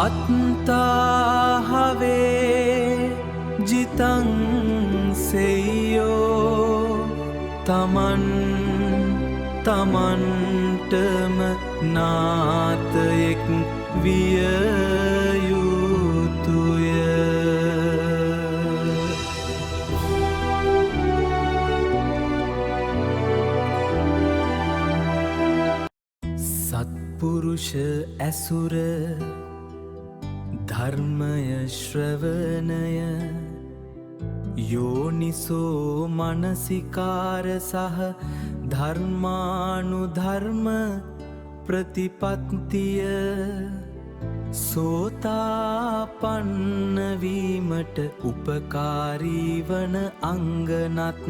අත්තාහවේ ජිතං සෙය්යෝ තමන් තමන්ටම නාතයෙක් විය යුතුය. සත්පුරුෂ ඇසුර ධර්මය ශ්‍රවණය යෝනිසෝ මනසිකාර සහ ධර්මානුධර්ම ප්‍රතිපත්තිය සෝතාපන්න වීමට උපකාරී වන අංගනත්